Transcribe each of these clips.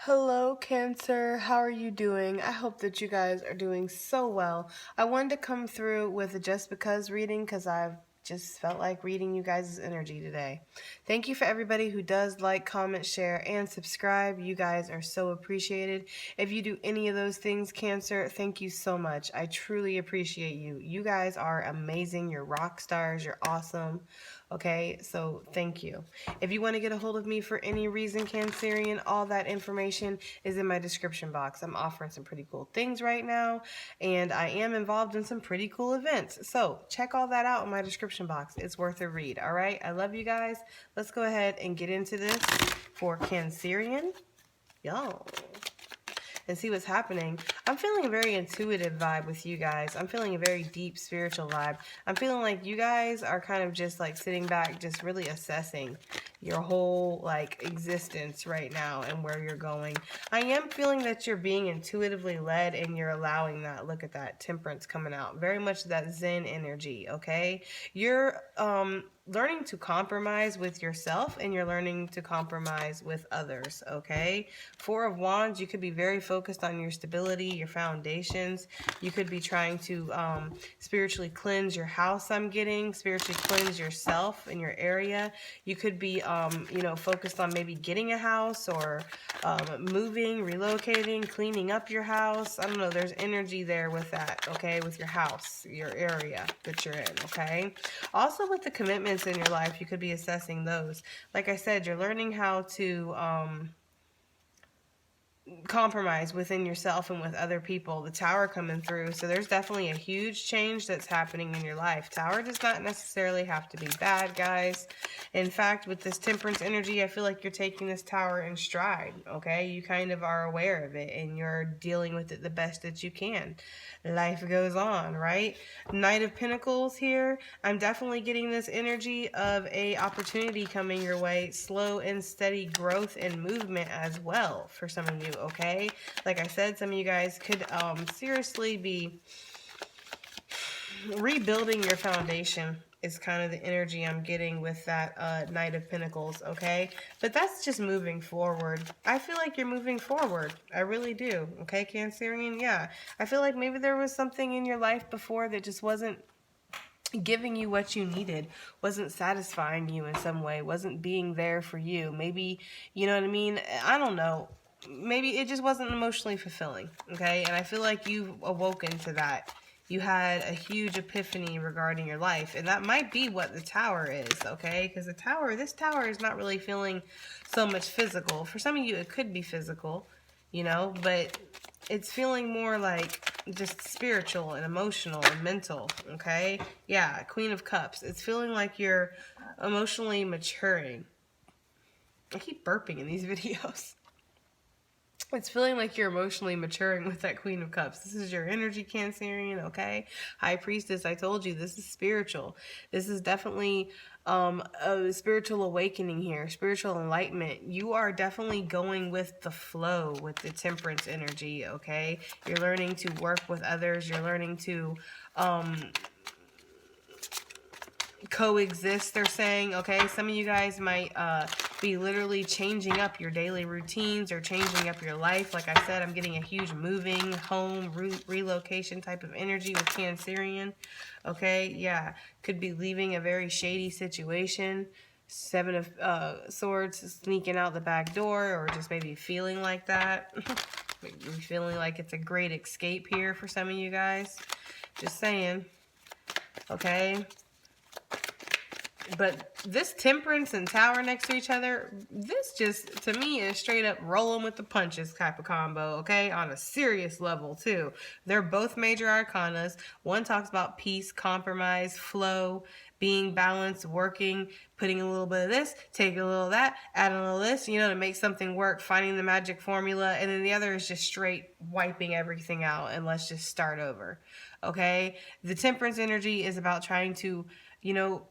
Hello, Cancer. How are you doing? I hope that you guys are doing so well. I wanted to come through with a just because reading because I've just felt like reading you guys' energy today. Thank you for everybody who does like, comment, share, and subscribe. You guys are so appreciated. If you do any of those things, Cancer, thank you so much. I truly appreciate you. You guys are amazing. You're rock stars. You're awesome. Okay, so thank you. If you want to get a hold of me for any reason, Cancerian, all that information is in my description box. I'm offering some pretty cool things right now, and I am involved in some pretty cool events. So check all that out in my description box. It's worth a read, all right? I love you guys. Let's go ahead and get into this for Cancerian. Y'all. And see what's happening. I'm feeling a very intuitive vibe with you guys. I'm feeling a very deep spiritual vibe. I'm feeling like you guys are kind of just like sitting back, just really assessing your whole like existence right now and where you're going. I am feeling that you're being intuitively led and you're allowing that. Look at that temperance coming out. Very much that Zen energy, okay? You're learning to compromise with yourself and you're learning to compromise with others, okay? Four of Wands, you could be very focused on your stability, your foundations. You could be trying to spiritually cleanse your house, I'm getting. Spiritually cleanse yourself in your area. You could be, focused on maybe getting a house or moving, relocating, cleaning up your house. I don't know. There's energy there with that, okay? With your house, your area that you're in, okay? Also with the commitments in your life, you could be assessing those. Like I said, you're learning how to compromise within yourself and with other people. The Tower coming through, so there's definitely a huge change that's happening in your life. Tower does not necessarily have to be bad, guys. In fact, with this Temperance energy, I feel like you're taking this Tower in stride, okay? You kind of are aware of it and you're dealing with it the best that you can. Life goes on, right? Knight of Pentacles here. I'm definitely getting this energy of a opportunity coming your way. Slow and steady growth and movement as well for some of you, okay? Like I said, some of you guys could seriously be rebuilding your foundation is kind of the energy I'm getting with that Knight of Pentacles, okay? But that's just moving forward. I feel like you're moving forward. I really do, okay, Cancerian? Yeah. I feel like maybe there was something in your life before that just wasn't giving you what you needed, wasn't satisfying you in some way, wasn't being there for you. Maybe, you know what I mean? I don't know. Maybe it just wasn't emotionally fulfilling, okay? And I feel like you've awoken to that. You had a huge epiphany regarding your life, and that might be what the Tower is, okay? Because this Tower is not really feeling so much physical. For some of you, it could be physical, but it's feeling more like just spiritual and emotional and mental, okay? Yeah, Queen of Cups. It's feeling like you're emotionally maturing. I keep burping in these videos. It's feeling like you're emotionally maturing with that Queen of Cups. This is your energy, Cancerian, okay? High Priestess, I told you, this is spiritual. This is definitely a spiritual awakening here, spiritual enlightenment. You are definitely going with the flow with the Temperance energy, okay? You're learning to work with others. You're learning to coexist, they're saying, okay? Some of you guys might be literally changing up your daily routines or changing up your life. Like I said, I'm getting a huge moving, home, relocation type of energy with Cancerian, okay? Yeah, could be leaving a very shady situation. Seven of Swords, sneaking out the back door, or just maybe feeling like that. Maybe feeling like it's a great escape here for some of you guys. Just saying, okay? But this Temperance and Tower next to each other, this just, to me, is straight up rolling with the punches type of combo, okay? On a serious level, too. They're both major arcanas. One talks about peace, compromise, flow, being balanced, working, putting a little bit of this, taking a little of that, adding a little of this, to make something work, finding the magic formula. And then the other is just straight wiping everything out and let's just start over, okay? The Temperance energy is about trying to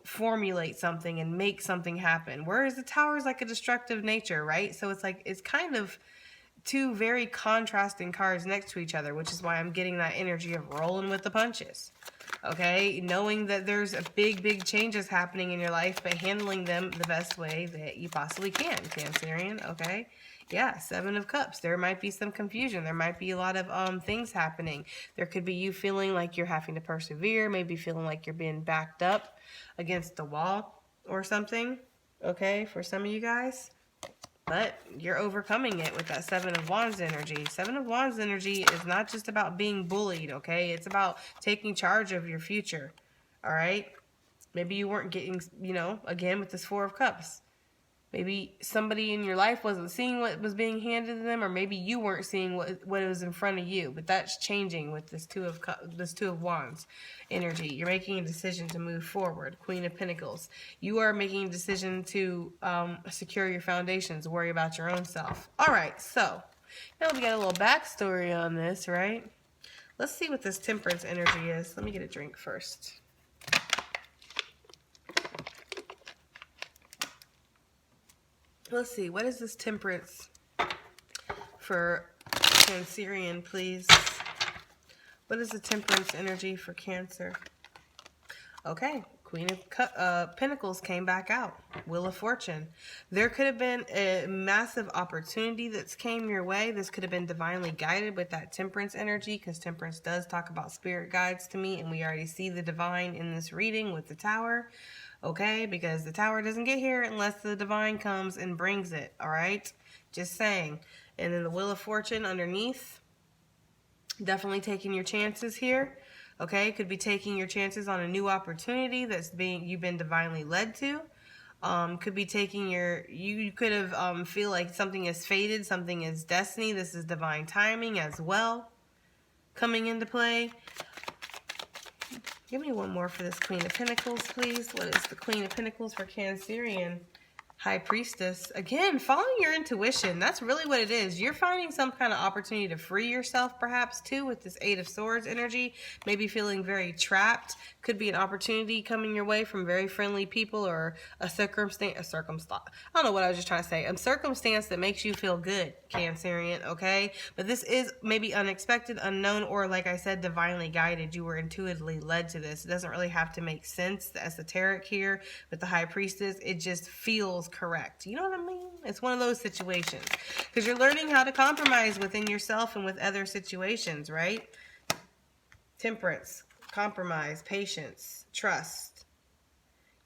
formulate something and make something happen. Whereas the Tower is like a destructive nature, right? So it's like, it's kind of two very contrasting cards next to each other, which is why I'm getting that energy of rolling with the punches. Okay, knowing that there's a big changes happening in your life, but handling them the best way that you possibly can, Cancerian. Okay, yeah, Seven of Cups. There might be some confusion. There might be a lot of things happening. There could be you feeling like you're having to persevere, maybe feeling like you're being backed up against the wall or something. Okay, for some of you guys. But you're overcoming it with that Seven of Wands energy. Seven of Wands energy is not just about being bullied, okay? It's about taking charge of your future, all right? Maybe you weren't getting, again, with this Four of Cups. Maybe somebody in your life wasn't seeing what was being handed to them, or maybe you weren't seeing what was in front of you. But that's changing with this Two of Wands energy. You're making a decision to move forward. Queen of Pentacles. You are making a decision to secure your foundations, worry about your own self. All right, so now we got a little backstory on this, right? Let's see what this Temperance energy is. Let me get a drink first. Let's see, what is this Temperance for Cancerian, please? What is the Temperance energy for Cancer? Okay, Queen of Pentacles came back out. Wheel of Fortune. There could have been a massive opportunity that's came your way. This could have been divinely guided with that Temperance energy, because Temperance does talk about spirit guides to me, and we already see the divine in this reading with the Tower. Okay, because the Tower doesn't get here unless the divine comes and brings it, all right? Just saying. And then the Wheel of Fortune underneath. Definitely taking your chances here. Okay, could be taking your chances on a new opportunity that's you've been divinely led to. Could be taking you could have feel like something is fated, something is destiny. This is divine timing as well coming into play. Give me one more for this Queen of Pentacles, please. What is the Queen of Pentacles for Cancerian? High Priestess. Again, following your intuition. That's really what it is. You're finding some kind of opportunity to free yourself, perhaps, too, with this Eight of Swords energy. Maybe feeling very trapped. Could be an opportunity coming your way from very friendly people, or a circumstance. I don't know what I was just trying to say. A circumstance that makes you feel good, Cancerian, okay? But this is maybe unexpected, unknown, or, like I said, divinely guided. You were intuitively led to this. It doesn't really have to make sense. The esoteric here with the High Priestess, it just feels correct. You know what I mean? It's one of those situations, because you're learning how to compromise within yourself and with other situations, right? Temperance, compromise, patience, trust.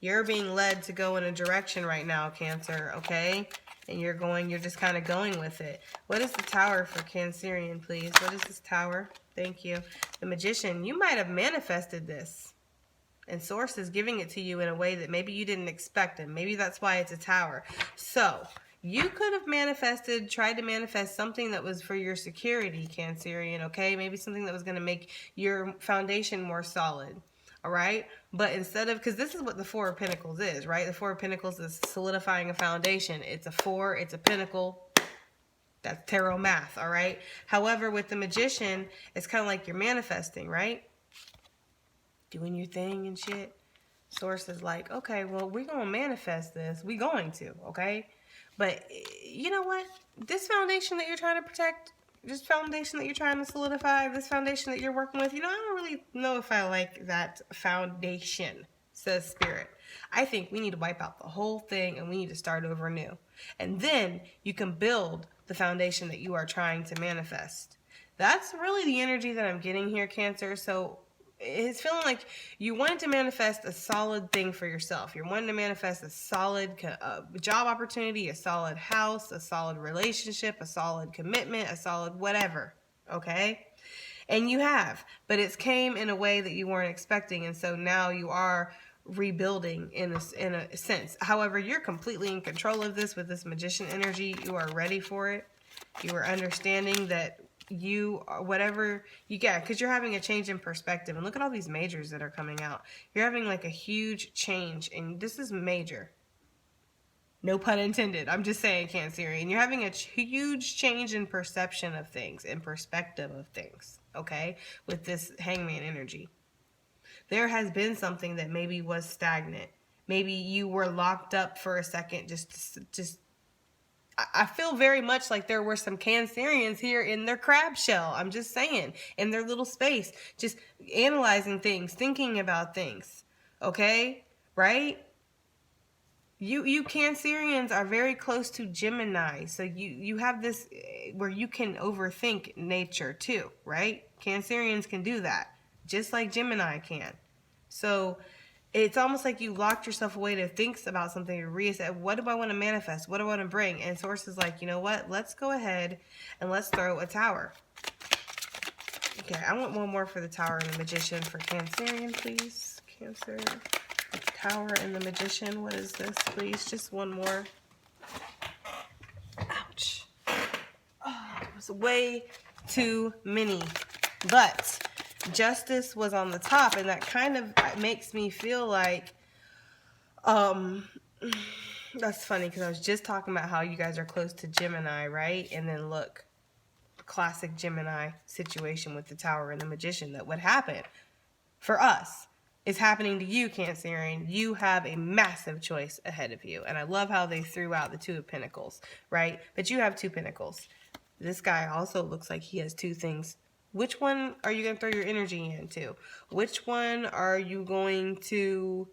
You're being led to go in a direction right now, Cancer, okay? And you're just kind of going with it. What is the Tower for Cancerian, please? What is this Tower? Thank you. The Magician. You might have manifested this, and Source is giving it to you in a way that maybe you didn't expect, and maybe that's why it's a Tower. So you could have tried to manifest something that was for your security, Cancerian, okay? Maybe something that was going to make your foundation more solid, all right? But instead of, because this is what the Four of Pentacles is, right? The Four of Pentacles is solidifying a foundation. It's a four, it's a pentacle. That's tarot math, all right? However, with the Magician, it's kind of like you're manifesting, right? Doing your thing and shit. Source is like, okay, well, we're going to manifest this. We're going to, okay? But you know what? This foundation that you're trying to protect, this foundation that you're trying to solidify, this foundation that you're working with, I don't really know if I like that foundation, says Spirit. I think we need to wipe out the whole thing, and we need to start over new. And then you can build the foundation that you are trying to manifest. That's really the energy that I'm getting here, Cancer. So it's feeling like you wanted to manifest a solid thing for yourself. You're wanting to manifest a solid job opportunity, a solid house, a solid relationship, a solid commitment, a solid whatever, okay? And you have, but it's came in a way that you weren't expecting, and so now you are rebuilding in a sense. However, you're completely in control of this with this Magician energy. You are ready for it. You are understanding that whatever you get, because you're having a change in perspective. And look at all these majors that are coming out. You're having like a huge change, and this is major. No pun intended. I'm just saying, Cancerian. You're having a huge change in perception of things, in perspective of things, okay? With this Hangman energy. There has been something that maybe was stagnant. Maybe you were locked up for a second, just I feel very much like there were some Cancerians here in their crab shell. I'm just saying, in their little space, just analyzing things, thinking about things. Okay? Right? You Cancerians are very close to Gemini, so you have this where you can overthink nature too, right? Cancerians can do that, just like Gemini can. So it's almost like you locked yourself away to think about something, to reassess. What do I want to manifest? What do I want to bring? And Source is like, you know what? Let's go ahead and let's throw a tower. Okay, I want one more for the Tower and the Magician for Cancerian, please. Cancer. Tower and the Magician. What is this, please? Just one more. Ouch. Oh, it was way too many. But Justice was on the top, and that kind of makes me feel like, that's funny because I was just talking about how you guys are close to Gemini, right? And then look, classic Gemini situation with the Tower and the Magician. That would happen for us is happening to you, Cancerian. You have a massive choice ahead of you. And I love how they threw out the Two of Pentacles, right? But you have 2 Pentacles. This guy also looks like he has 2 things. Which one are you going to throw your energy into? Which one are you going to,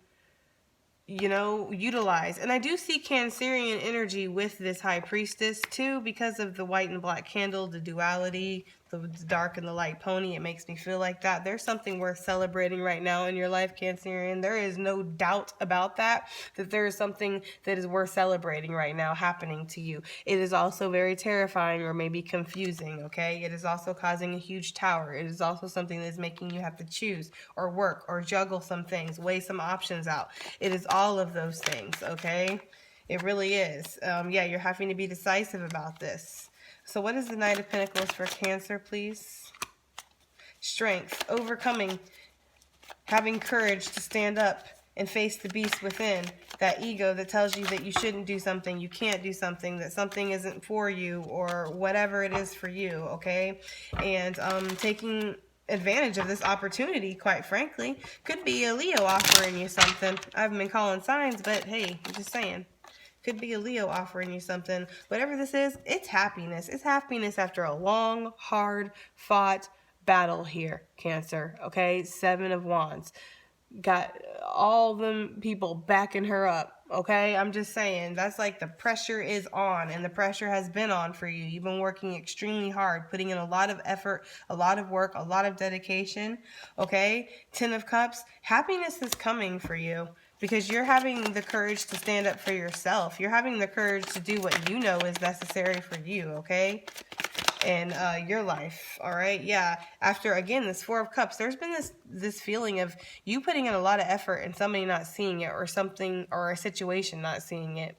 you know, utilize? And I do see Cancerian energy with this High Priestess too, because of the white and black candle, the duality, the dark and the light pony. It makes me feel like that. There's something worth celebrating right now in your life, Cancerian. There is no doubt about that there is something that is worth celebrating right now happening to you. It is also very terrifying or maybe confusing, okay? It is also causing a huge tower. It is also something that is making you have to choose or work or juggle some things, weigh some options out. It is all of those things, okay? It really is. Yeah, you're having to be decisive about this. So what is the Knight of Pentacles for Cancer, please? Strength, overcoming, having courage to stand up and face the beast within. That ego that tells you that you shouldn't do something, you can't do something, that something isn't for you, or whatever it is for you, okay? And taking advantage of this opportunity, quite frankly. Could be a Leo offering you something. I haven't been calling signs, but hey, I'm just saying. Could be a Leo offering you something. Whatever this is, it's happiness. It's happiness after a long, hard fought battle here, Cancer. Okay? 7 of Wands. Got all them people backing her up. Okay? I'm just saying. That's like the pressure is on, and the pressure has been on for you. You've been working extremely hard, putting in a lot of effort, a lot of work, a lot of dedication. Okay? 10 of Cups. Happiness is coming for you. Because you're having the courage to stand up for yourself. You're having the courage to do what you know is necessary for you, okay? And your life, all right? Yeah. After, again, this 4 of Cups, there's been this feeling of you putting in a lot of effort and somebody not seeing it, or something, or a situation not seeing it.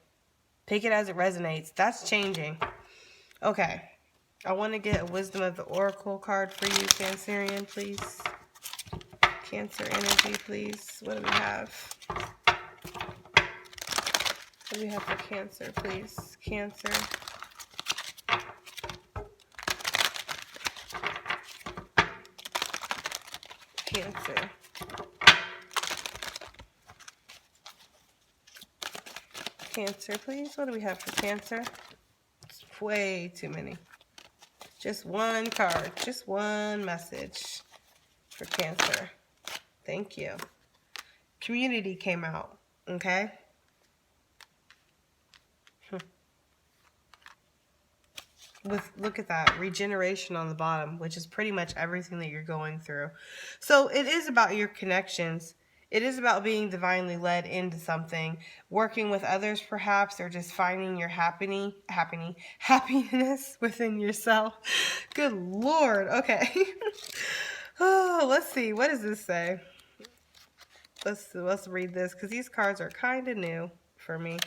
Take it as it resonates. That's changing. Okay. I want to get a Wisdom of the Oracle card for you, Cancerian, please. Cancer energy, please. What do we have? What do we have for Cancer, please? Cancer. Cancer. Cancer, please. What do we have for Cancer? It's way too many. Just one card. Just one message for Cancer. Thank you. Community came out. Okay? Look at that, regeneration on the bottom, which is pretty much everything that you're going through. So it is about your connections. It is about being divinely led into something, working with others perhaps, or just finding your happiness within yourself. Good Lord. Okay. Oh, let's see. What does this say? Let's read this, because these cards are kind of new for me.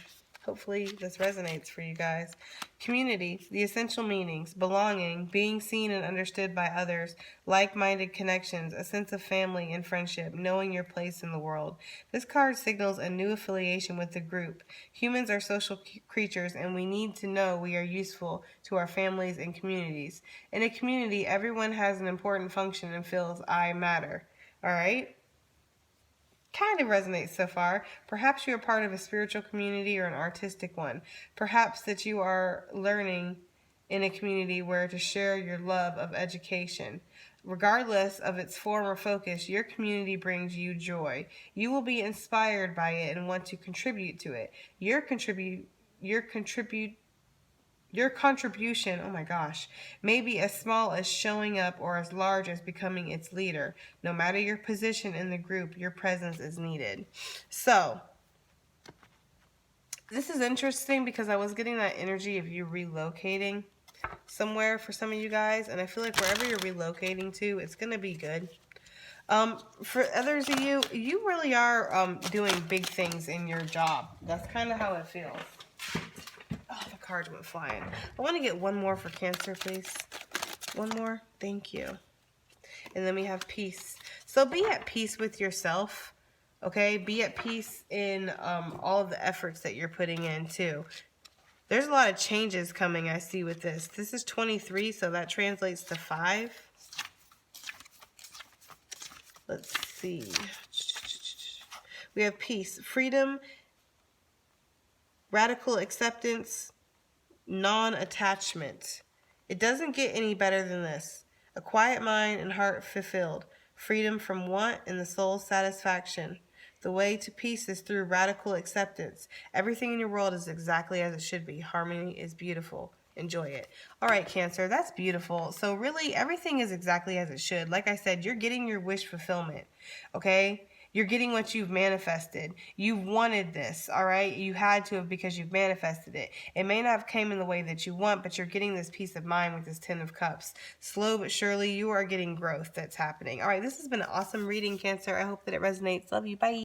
Hopefully this resonates for you guys. Community, the essential meanings: belonging, being seen and understood by others, like-minded connections, a sense of family and friendship, knowing your place in the world. This card signals a new affiliation with the group. Humans are social creatures, and we need to know we are useful to our families and communities. In a community, everyone has an important function and feels I matter. All right? kind of resonates so far. Perhaps you are part of a spiritual community or an artistic one. Perhaps that you are learning in a community where to share your love of education. Regardless of its form or focus, your community brings you joy. You will be inspired by it and want to contribute to it. Your contribution, oh my gosh, may be as small as showing up or as large as becoming its leader. No matter your position in the group, your presence is needed. So, this is interesting because I was getting that energy of you relocating somewhere for some of you guys, and I feel like wherever you're relocating to, it's going to be good. For others of you, you really are doing big things in your job. That's kind of how it feels. Oh, the cards went flying. I want to get one more for Cancer, please. One more. Thank you. And then we have peace. So be at peace with yourself. Okay? Be at peace in all of the efforts that you're putting in, too. There's a lot of changes coming, I see, with this. This is 23, so that translates to 5. Let's see. We have peace, freedom, radical acceptance, non-attachment. It doesn't get any better than this. A quiet mind and heart fulfilled. Freedom from want and the soul's satisfaction. The way to peace is through radical acceptance. Everything in your world is exactly as it should be. Harmony is beautiful. Enjoy it. All right, Cancer, that's beautiful. So really, everything is exactly as it should. Like I said, you're getting your wish fulfillment, okay? You're getting what you've manifested. You wanted this, all right? You had to have because you've manifested it. It may not have came in the way that you want, but you're getting this peace of mind with this 10 of Cups. Slow but surely, you are getting growth that's happening. All right, this has been an awesome reading, Cancer. I hope that it resonates. Love you. Bye.